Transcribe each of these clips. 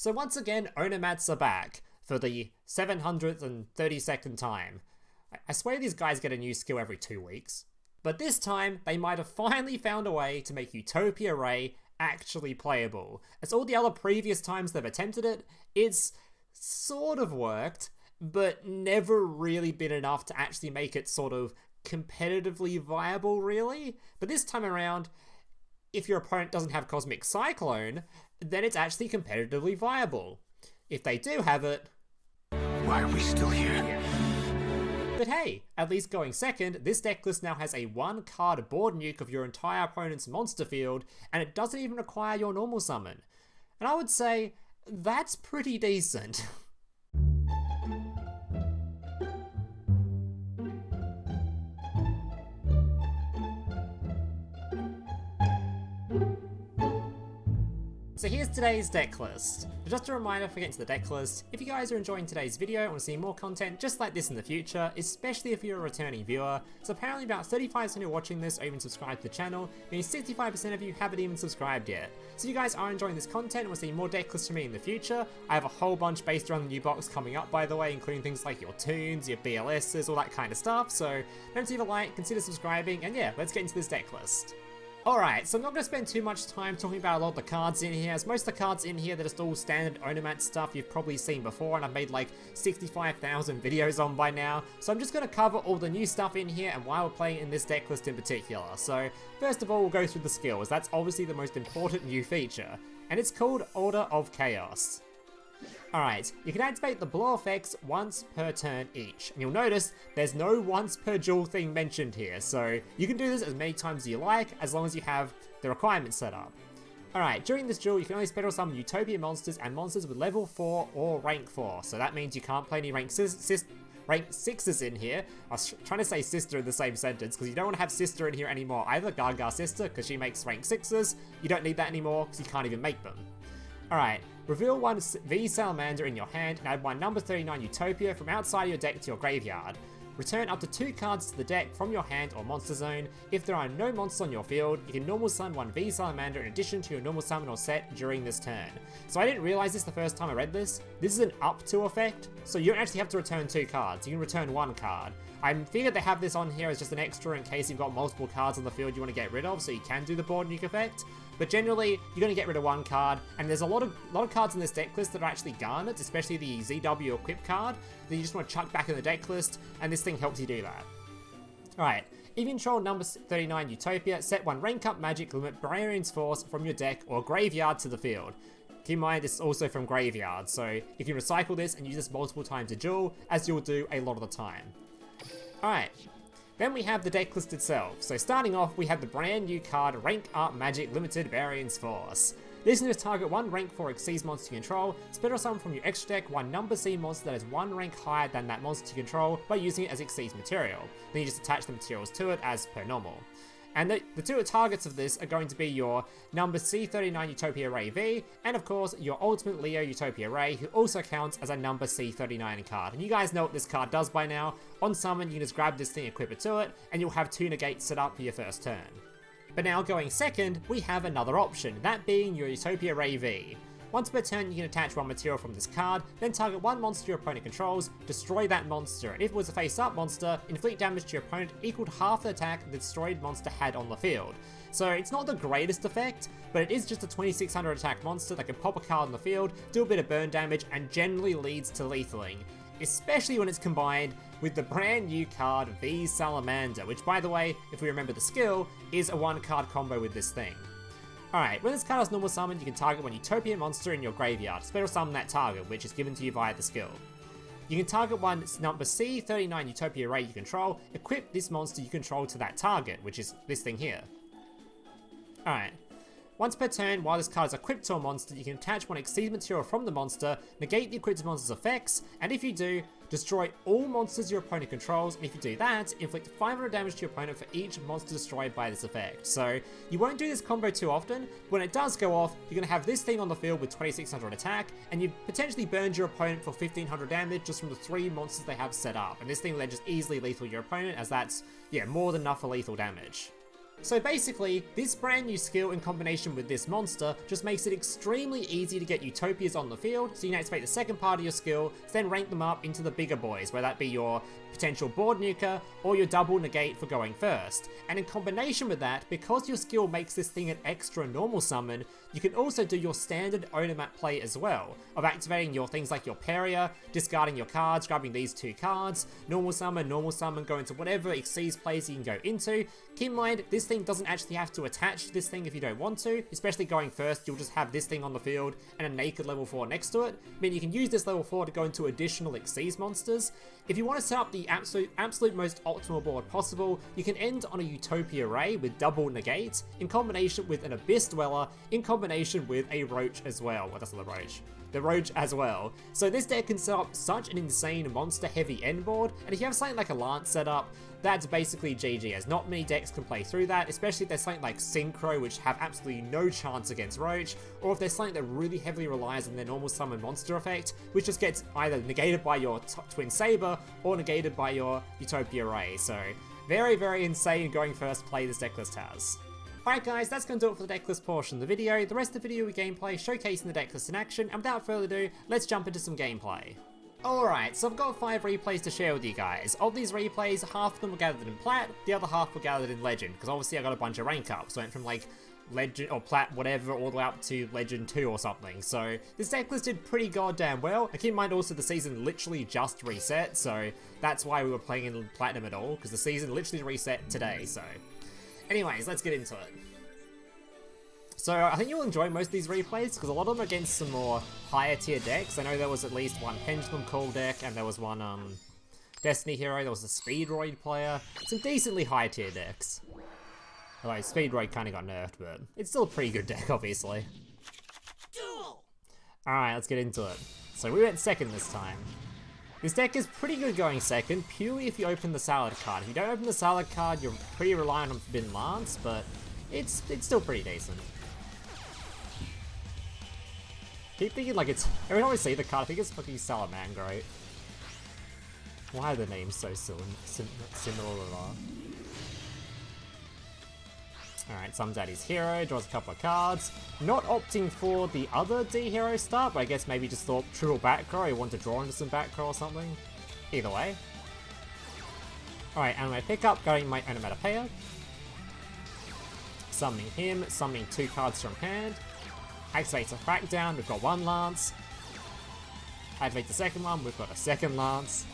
So once again, Onomats are back for the 732nd time. I swear these guys get a new skill every 2 weeks. But this time, they might have finally found a way to make Utopia Ray actually playable. As all the other previous times they've attempted it, it's sort of worked, but never really been enough to actually make it sort of competitively viable, really. But this time around, if your opponent doesn't have Cosmic Cyclone, then it's actually competitively viable. If they do have it... Why are we still here? But hey, at least going second, this deck list now has a 1-card board nuke of your entire opponent's monster field, and it doesn't even require your normal summon. And I would say, that's pretty decent. So here's today's deck list. Just a reminder before we get into the deck list, if you guys are enjoying today's video and want to see more content just like this in the future, especially if you're a returning viewer, so apparently about 35% who are watching this are even subscribed to the channel, and 65% of you haven't even subscribed yet. So if you guys are enjoying this content and want to see more deck lists from me in the future, I have a whole bunch based around the new box coming up, by the way, including things like your tunes, your BLSs, all that kind of stuff, so don't leave a like, consider subscribing, and yeah, let's get into this deck list. Alright, so I'm not going to spend too much time talking about a lot of the cards in here, as most of the cards in here that are just all standard Onomat stuff you've probably seen before, and I've made like 65,000 videos on by now, so I'm just going to cover all the new stuff in here and why we're playing in this deck list in particular. So first of all, we'll go through the skills. That's obviously the most important new feature, and it's called Order of Chaos. Alright, you can activate the blow effects once per turn each, and you'll notice there's no once per duel thing mentioned here, so you can do this as many times as you like, as long as you have the requirements set up. Alright, during this duel you can only special summon Utopia monsters and monsters with level 4 or rank 4, so that means you can't play any rank 6s in here. I was trying to say sister in the same sentence, because you don't want to have sister in here anymore, either Gaga sister, because she makes rank 6s, you don't need that anymore, because you can't even make them. Alright, reveal one V Salamander in your hand and add one number 39 Utopia from outside your deck to your graveyard. Return up to 2 cards to the deck from your hand or monster zone. If there are no monsters on your field, you can normal summon one V Salamander in addition to your normal summon or set during this turn. So I didn't realize this the first time I read this. This is an up to effect, so you don't actually have to return 2 cards, you can return 1 card. I figured they have this on here as just an extra in case you've got multiple cards on the field you want to get rid of, so you can do the board nuke effect. But generally, you're going to get rid of 1 card, and there's a lot of cards in this deck list that are actually garnets, especially the ZW Equip card, that you just want to chuck back in the deck list, and this thing helps you do that. Alright, if you control number 39 Utopia, set 1 rank up magic limit Barian's Force from your deck or graveyard to the field. Keep in mind, this is also from graveyard, so you can recycle this and use this multiple times a duel, as you'll do a lot of the time. Alright. Then we have the deck list itself. So starting off, we have the brand new card Rank Up Magic Limited Barian's Force. This is to target 1 rank 4 Exceeds monster you control, special summon from your extra deck 1 number C monster that is 1 rank higher than that monster you control by using it as Exceeds material. Then you just attach the materials to it as per normal. And the 2 targets of this are going to be your number C39 Utopia Ray V, and of course your ultimate Leo Utopia Ray, who also counts as a number C39 card. And you guys know what this card does by now. On summon, you can just grab this thing, equip it to it, and you'll have 2 negates set up for your first turn. But now going second, we have another option, that being your Utopia Ray V. Once per turn, you can attach 1 material from this card, then target 1 monster your opponent controls, destroy that monster, and if it was a face-up monster, inflict damage to your opponent equal to half the attack the destroyed monster had on the field. So it's not the greatest effect, but it is just a 2600 attack monster that can pop a card on the field, do a bit of burn damage, and generally leads to lethaling. Especially when it's combined with the brand new card V Salamander, which by the way, if we remember the skill, is a 1-card combo with this thing. Alright, when this card is normal summoned, you can target 1 Utopia monster in your graveyard, special summon that target, which is given to you via the skill. You can target 1 number C39 Utopia Ray you control, equip this monster you control to that target, which is this thing here. Alright. Once per turn, while this card is equipped to a monster, you can attach 1 Exceed material from the monster, negate the equipped monster's effects, and if you do, destroy all monsters your opponent controls, and if you do that, inflict 500 damage to your opponent for each monster destroyed by this effect. So, you won't do this combo too often, but when it does go off, you're going to have this thing on the field with 2600 attack, and you've potentially burned your opponent for 1500 damage just from the 3 monsters they have set up, and this thing will then just easily lethal your opponent, as that's, yeah, more than enough for lethal damage. So basically, this brand new skill in combination with this monster just makes it extremely easy to get Utopias on the field, so you can activate the second part of your skill, to then rank them up into the bigger boys, whether that be your potential board nuker or your double negate for going first. And in combination with that, because your skill makes this thing an extra normal summon, you can also do your standard Onomat play as well, of activating your things like your Peria, discarding your cards, grabbing these two cards, normal summon, go into whatever Xyz plays you can go into. Keep in mind, this thing doesn't actually have to attach to this thing if you don't want to, especially going first, you'll just have this thing on the field and a naked level 4 next to it, meaning you can use this level 4 to go into additional Xyz monsters. If you want to set up the absolute most optimal board possible, you can end on a Utopia Ray with double negate, in combination with an Abyss Dweller, in combination with a Roach as well. Well, that's not the Roach. The Roach as well. So this deck can set up such an insane monster heavy end board, and if you have something like a Lance set up, that's basically GG, as not many decks can play through that, especially if there's something like Synchro, which have absolutely no chance against Roach, or if there's something that really heavily relies on their normal summon monster effect, which just gets either negated by your Twin Saber, or negated by your Utopia Ray. So very, very insane going first play this deck list has. Alright guys, that's going to do it for the decklist portion of the video. The rest of the video will be gameplay showcasing the decklist in action, and without further ado, let's jump into some gameplay. Alright, so I've got 5 replays to share with you guys. Of these replays, half of them were gathered in Plat, the other half were gathered in Legend, because obviously I got a bunch of rank ups. So I went from like Legend or Plat, whatever, all the way up to Legend 2 or something. So this decklist did pretty goddamn well. And keep in mind also the season literally just reset, so that's why we were playing in Platinum at all, because the season literally reset today, so. Anyways, let's get into it. So I think you'll enjoy most of these replays, because a lot of them are against some more higher tier decks. I know there was at least one Pendulum Call deck, and there was one Destiny Hero, there was a Speedroid player. Some decently high tier decks. Although Speedroid kind of got nerfed, but it's still a pretty good deck, obviously. Alright, let's get into it. So we went second this time. This deck is pretty good going second, purely if you open the Salad card. If you don't open the Salad card, you're pretty reliant on Forbidden Lance, but it's still pretty decent. Keep thinking like it's, every time I see the card, I think it's fucking Salamander, right? Why are the names so similar? Alright, summons out his hero, draws a couple of cards. Not opting for the other D hero start, but I guess maybe just thought triple back row, or wanted to draw into some back row or something. Either way. Alright, and my pickup, going my Onomatopaira. Summoning him, summoning 2 cards from hand. Activates a Crackdown, we've got 1 Lance. Activate the second one, we've got a second Lance.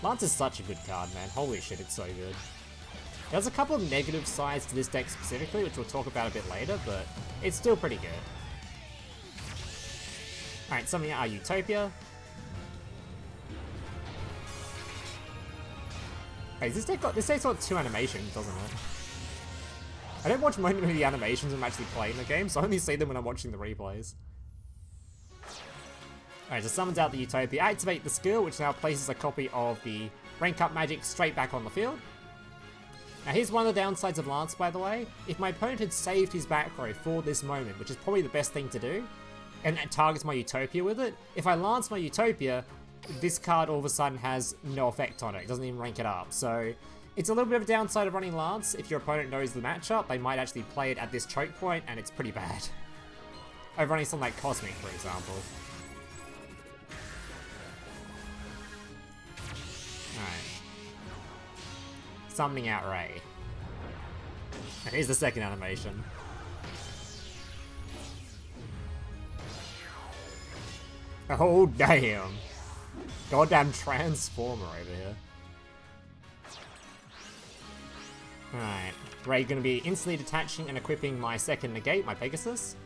Lance is such a good card, man. Holy shit, it's so good. There's a couple of negative sides to this deck specifically, which we'll talk about a bit later, but it's still pretty good. Alright, summoning our Utopia. Hey, this deck's got 2 animations, doesn't it? I don't watch many of the animations when I'm actually playing the game, so I only see them when I'm watching the replays. Alright, just summons out the Utopia, activate the skill, which now places a copy of the rank up magic straight back on the field. Now here's one of the downsides of Lance, by the way. If my opponent had saved his back row for this moment, which is probably the best thing to do, and it targets my Utopia with it, if I Lance my Utopia, this card all of a sudden has no effect on it. It doesn't even rank it up, so it's a little bit of a downside of running Lance. If your opponent knows the matchup, they might actually play it at this choke point, and it's pretty bad. Over running something like Cosmic, for example. Alright. Summoning out Ray. And here's the second animation. Oh, damn. Goddamn Transformer over here. Alright, Ray gonna be instantly detaching and equipping my second negate, my Pegasus.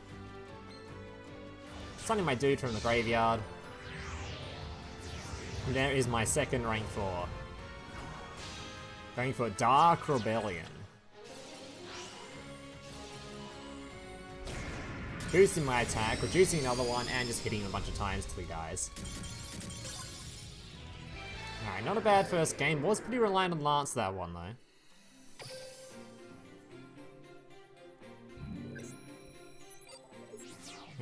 Summoning my dude from the graveyard. And there is my second rank 4. Going for Dark Rebellion. Boosting my attack, reducing another one, and just hitting a bunch of times till he dies. Alright, not a bad first game. Was pretty reliant on Lance that one though.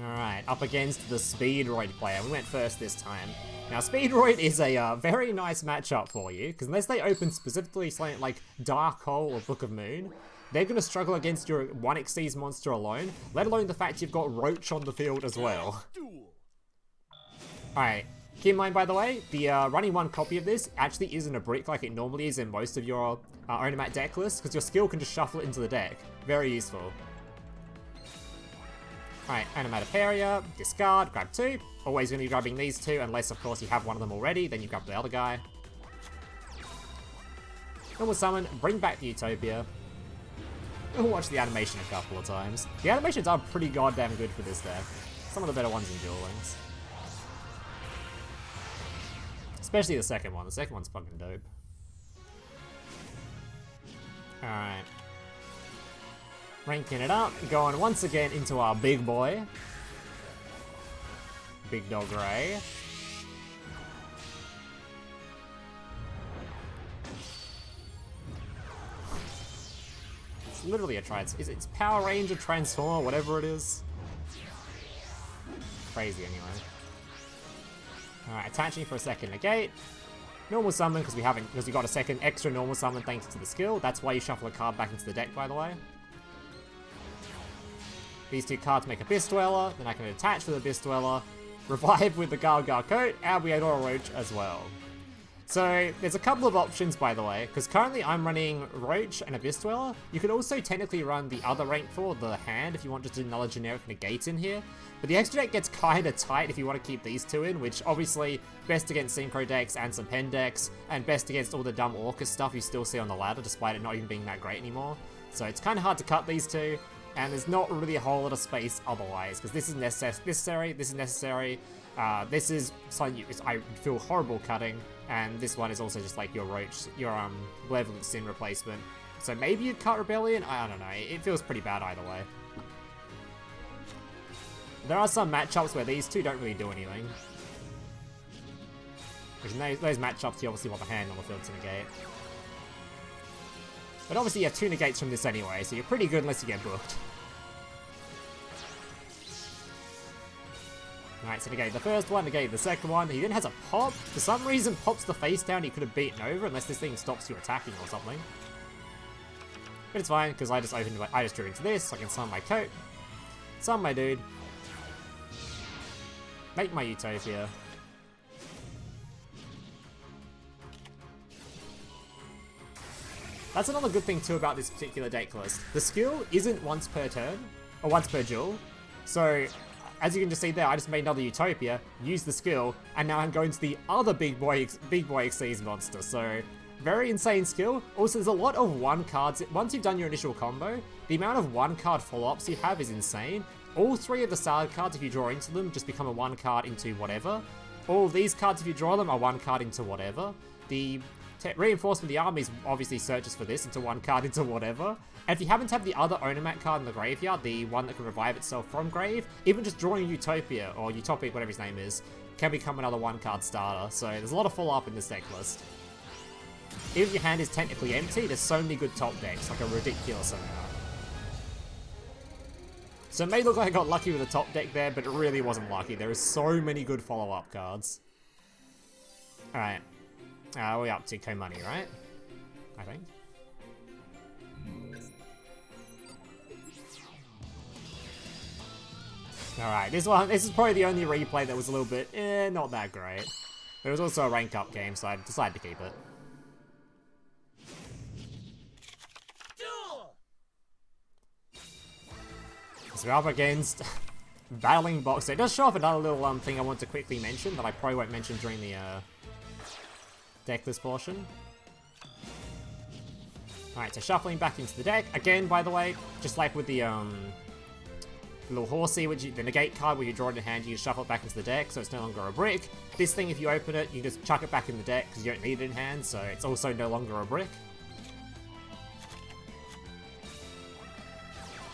Alright, up against the Speedroid player. We went first this time. Now, Speedroid is a very nice matchup for you, because unless they open specifically something like Dark Hole or Book of Moon, they're going to struggle against your 1xyz monster alone, let alone the fact you've got Roach on the field as well. Alright, keep in mind by the way, the running one copy of this actually isn't a brick like it normally is in most of your Onomat deck lists, because your skill can just shuffle it into the deck. Very useful. Alright, Onomatopaira, discard, grab 2. Always going to be grabbing these 2, unless of course you have one of them already, then you grab the other guy. Normal summon, bring back the Utopia. We'll watch the animation a couple of times. The animations are pretty goddamn good for this deck. Some of the better ones in Duel Links. Especially the second one. The second one's fucking dope. Alright. Ranking it up. Going once again into our big boy. Big Dog Ray. It's literally a it's Power Ranger Transformer, whatever it is. Crazy anyway. Alright, attaching for a second negate. Normal summon because we got a second extra normal summon thanks to the skill. That's why you shuffle a card back into the deck, by the way. These 2 cards make Abyss Dweller, then I can attach with Abyss Dweller, revive with the Gagagacoat, and we Adore Roach as well. So, there's a couple of options by the way, because currently I'm running Roach and Abyss Dweller. You could also technically run the other rank 4, the Hand, if you want just another generic negate in here. But the extra deck gets kinda tight if you want to keep these 2 in, which obviously best against Synchro decks and some Pen decks, and best against all the dumb Orcus stuff you still see on the ladder, despite it not even being that great anymore. So it's kinda hard to cut these 2. And there's not really a whole lot of space otherwise, because this is necessary, this is necessary, this is something I feel horrible cutting, and this one is also just like your Roach, your Malevolent Sin replacement. So maybe you'd cut Rebellion, I don't know, it feels pretty bad either way. There are some matchups where these 2 don't really do anything. Because in those matchups you obviously want the Hand on the field to negate. But obviously you have 2 negates from this anyway, so you're pretty good unless you get booked. Alright, so negate the first one, negate the second one. He then has a pop. For some reason, pops the face down he could have beaten over, unless this thing stops you attacking or something. But it's fine, because I just drew into this, so I can summon my coat. Summon my dude. Make my Utopia. That's another good thing too about this particular deck list. The skill isn't once per turn, or once per duel. So, as you can just see there, I just made another Utopia, used the skill, and now I'm going to the other big boy Xyz monster. So, very insane skill. Also, there's a lot of 1 cards. Once you've done your initial combo, the amount of 1 card follow-ups you have is insane. All 3 of the salad cards, if you draw into them, just become a 1 card into whatever. All of these cards, if you draw them, are 1 card into whatever. The Reinforcement of the Armies obviously searches for this into 1 card into whatever. And if you happen to have the other Onomat card in the graveyard, the one that can revive itself from grave, even just drawing a Utopia, or Utopic, whatever his name is, can become another 1 card starter. So there's a lot of follow-up in this deck list. Even if your hand is technically empty, there's so many good top decks, like a ridiculous amount. So it may look like I got lucky with the top deck there, but it really wasn't lucky. There are so many good follow-up cards. Alright. We're up to Konami, right? I think. Alright, this is probably the only replay that was a little bit, not that great. But it was also a rank up game, so I decided to keep it. So we're up against Battling Box. So it does show off another little thing I want to quickly mention that I probably won't mention during the deck list portion. Alright, so shuffling back into the deck. Again, by the way, just like with the little horsey, the negate card where you draw it in hand, you just shuffle it back into the deck, so it's no longer a brick. This thing, if you open it, you just chuck it back in the deck because you don't need it in hand, so it's also no longer a brick.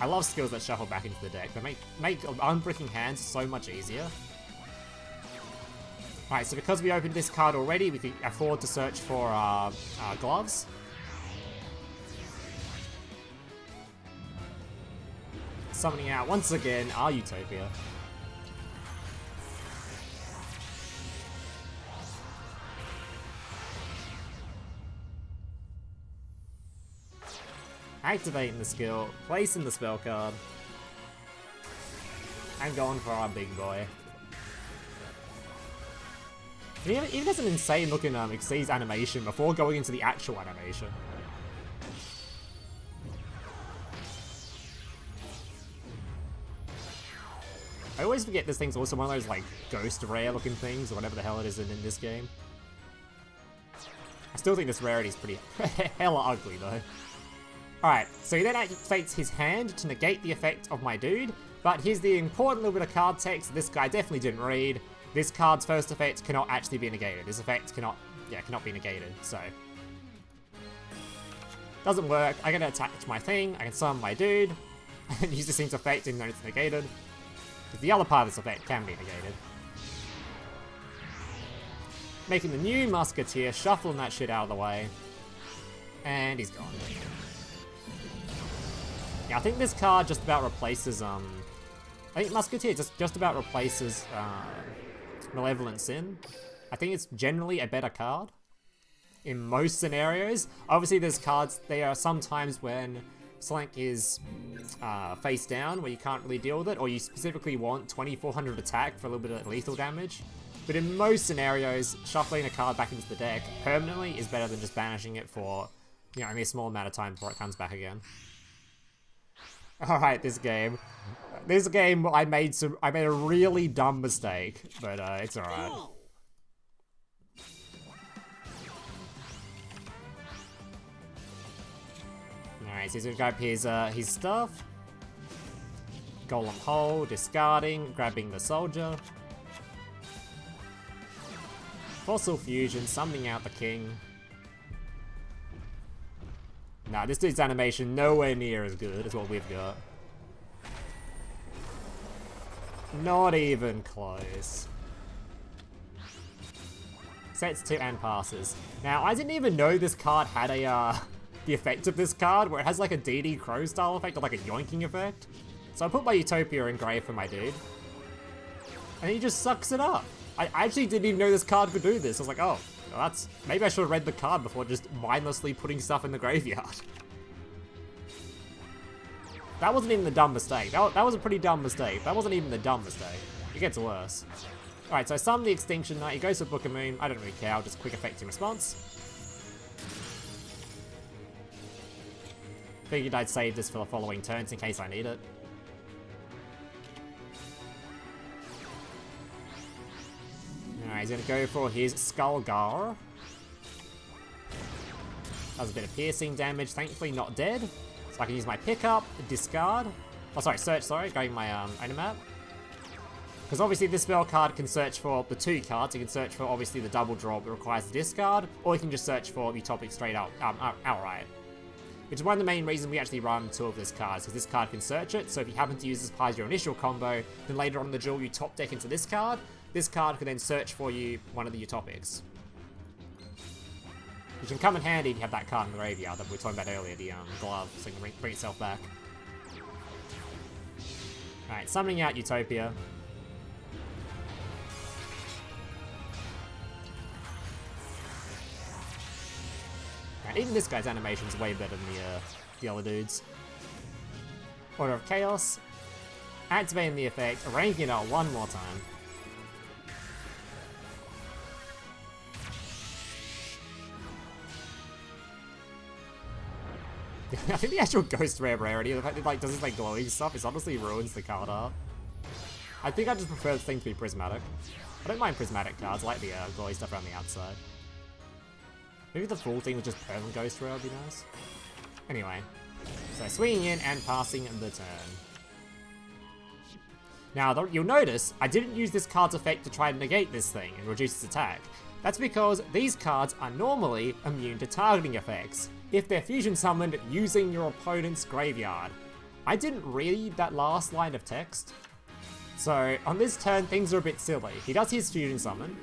I love skills that shuffle back into the deck. They make unbricking hands so much easier. Alright, so because we opened this card already, we can afford to search for gloves. Summoning out, once again, our Utopia. activating the skill, placing the spell card, and going for our big boy. And even has an insane looking Exceeds animation before going into the actual animation. I always forget this thing's also one of those like ghost rare looking things, or whatever the hell it is in this game. I still think this rarity is pretty hella ugly though. Alright, so he then activates his hand to negate the effect of my dude, but here's the important little bit of card text this guy definitely didn't read. This card's first effect cannot actually be negated. This effect cannot be negated, so. Doesn't work. I can attach my thing, I can summon my dude, and use this thing's effect even though it's negated. Because the other part of this effect can be negated. Making the new Musketeer, shuffling that shit out of the way. And he's gone. Yeah, I think this card just about replaces, I think Musketeer just about replaces, Malevolent Sin. I think it's generally a better card in most scenarios. Obviously there's cards, there are some times when something is face down where you can't really deal with it, or you specifically want 2400 attack for a little bit of lethal damage. But in most scenarios, shuffling a card back into the deck permanently is better than just banishing it for, you know, only a small amount of time before it comes back again. Alright, this game. This game, I made a really dumb mistake, but it's alright. Alright, so he's gonna grab his stuff. Golem Hole, discarding, grabbing the soldier. Fossil Fusion, summoning out the king. Nah, this dude's animation nowhere near as good as what we've got. Not even close. Sets 2 and passes. Now, I didn't even know this card had a, the effect of this card, where it has like a DD Crow style effect, or like a yoinking effect. So I put my Utopia in grave for my dude. And he just sucks it up. I actually didn't even know this card could do this. I was like, oh, well, that's... Maybe I should have read the card before just mindlessly putting stuff in the graveyard. That wasn't even the dumb mistake. That was a pretty dumb mistake. That wasn't even the dumb mistake. It gets worse. Alright, so I summon the Extinction Knight. He goes for Book of Moon. I don't really care. I'll just quick effect in response. Figured I'd save this for the following turns in case I need it. Alright, he's gonna go for his Skullgar. Does a bit of piercing damage, thankfully not dead. So I can use my pickup, discard. Oh, sorry, search, going my Onomat. Because obviously this spell card can search for the 2 cards. You can search for obviously the double draw that requires the discard, or you can just search for the Utopic straight out outright. Which is one of the main reasons we actually run 2 of this card, because this card can search it. So if you happen to use this part as your initial combo, then later on in the duel you top deck into this card. This card can then search for you one of the Utopics. Which can come in handy if you have that card in the graveyard that we were talking about earlier, the glove, so you can bring itself back. Alright, summoning out Utopia. Alright, even this guy's animation is way better than the other dudes. Order of Chaos. Activating the effect, arranging it out one more time. I think the actual ghost rare rarity, the fact that it does this like glowing stuff, it honestly ruins the card art. I think I just prefer the thing to be prismatic. I don't mind prismatic cards, I like the glowy stuff around the outside. Maybe the full thing was just permanent ghost rare would be nice. Anyway, so swinging in and passing the turn. Now, you'll notice I didn't use this card's effect to try and negate this thing and reduce its attack. That's because these cards are normally immune to targeting effects if they're fusion summoned using your opponent's graveyard. I didn't read that last line of text, so on this turn things are a bit silly. He does his fusion summon,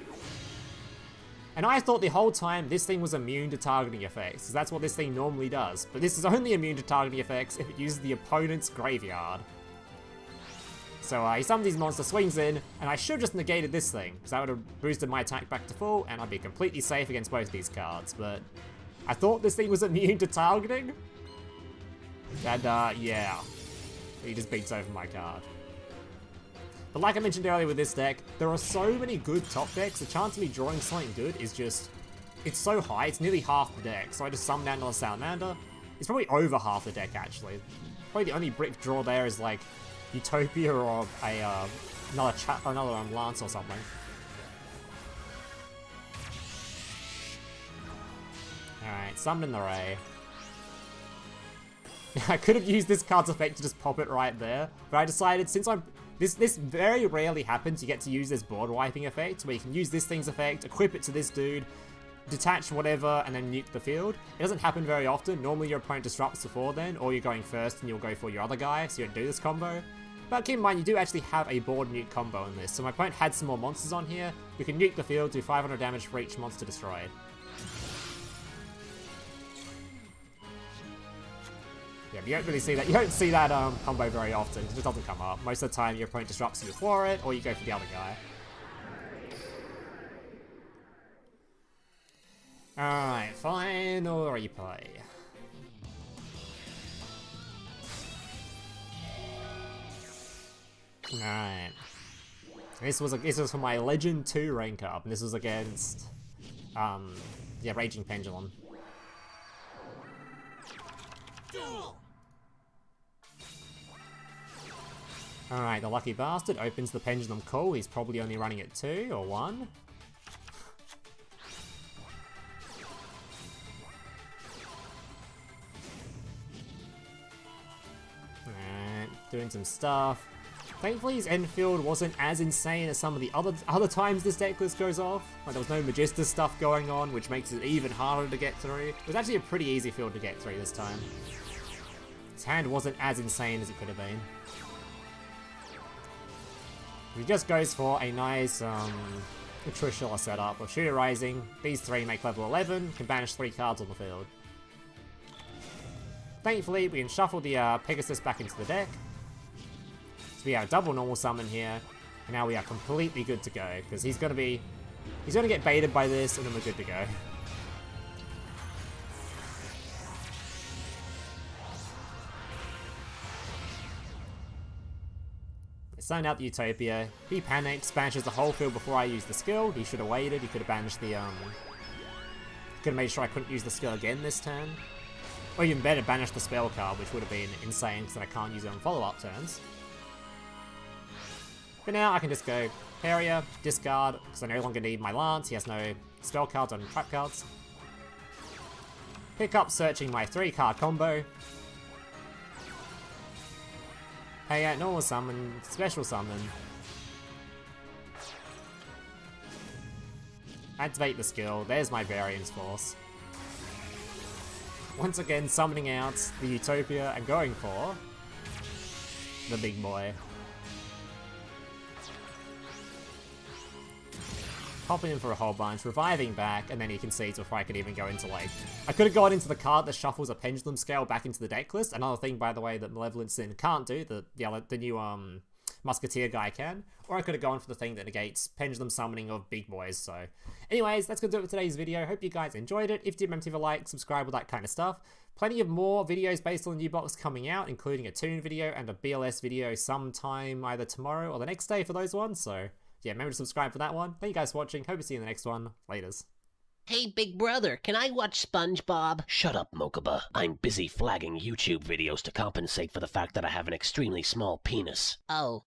and I thought the whole time this thing was immune to targeting effects, because that's what this thing normally does, but this is only immune to targeting effects if it uses the opponent's graveyard. So he summons these monsters, swings in, and I should have just negated this thing, because that would have boosted my attack back to full, and I'd be completely safe against both these cards, but I thought this thing was immune to targeting? And, yeah. He just beats over my card. But like I mentioned earlier with this deck, there are so many good top decks, the chance of me drawing something good is just... It's so high, it's nearly half the deck, so I just summon down another Salamander. It's probably over half the deck, actually. Probably the only brick draw there is, like, Utopia or a, another Lance or something. Alright, summoning the Ray. I could have used this card's effect to just pop it right there, but I decided since I'm... This very rarely happens, you get to use this board wiping effect, where you can use this thing's effect, equip it to this dude, detach whatever, and then nuke the field. It doesn't happen very often. Normally your opponent disrupts before then, or you're going first and you'll go for your other guy, so you don't do this combo. But keep in mind, you do actually have a board nuke combo in this, so my opponent had some more monsters on here. You can nuke the field, do 500 damage for each monster destroyed. Yeah, but you don't really see that. You don't see that combo very often, because it doesn't come up. Most of the time, your opponent disrupts you before it, or you go for the other guy. Alright, final replay. Alright. This was for my Legend 2 rank up, and this was against yeah, Raging Pendulum. Alright, the lucky bastard opens the Pendulum Call. He's probably only running at 2 or 1. Alright, doing some stuff. Thankfully his end field wasn't as insane as some of the other times this deck list goes off. Like, there was no Magista stuff going on, which makes it even harder to get through. It was actually a pretty easy field to get through this time. His hand wasn't as insane as it could have been. He just goes for a nice Trishula setup of Shooter Rising. These 3 make level 11, can banish 3 cards on the field. Thankfully, we can shuffle the Pegasus back into the deck. So we have a double normal summon here, and now we are completely good to go, because he's gonna get baited by this, and then we're good to go. Sign out the Utopia. He panics, banishes the whole field before I use the skill. He should have waited. He could have banished the could have made sure I couldn't use the skill again this turn. Or even better, banish the spell card, which would have been insane because then I can't use it on follow-up turns. But now I can just go Peria, discard, because I no longer need my Lance. He has no spell cards on trap cards. Pick up searching my 3-card combo. Pay out normal summon, special summon. Activate the skill, there's my Barian's Force. Once again summoning out the Utopia and going for the big boy. Popping in for a whole bunch, reviving back, and then he concedes before I could even go into, like... I could have gone into the card that shuffles a Pendulum Scale back into the deck list. Another thing, by the way, that Malevolent Sin can't do, the new Musketeer guy can. Or I could have gone for the thing that negates Pendulum Summoning of big boys, so... Anyways, that's gonna do it for today's video. Hope you guys enjoyed it. If you did, remember to leave a like, subscribe, all that kind of stuff. Plenty of more videos based on the new box coming out, including a Toon video and a BLS video sometime either tomorrow or the next day for those ones, so... Yeah, remember to subscribe for that one. Thank you guys for watching. Hope to see you in the next one. Laters. Hey, big brother, can I watch SpongeBob? Shut up, Mokuba. I'm busy flagging YouTube videos to compensate for the fact that I have an extremely small penis. Oh.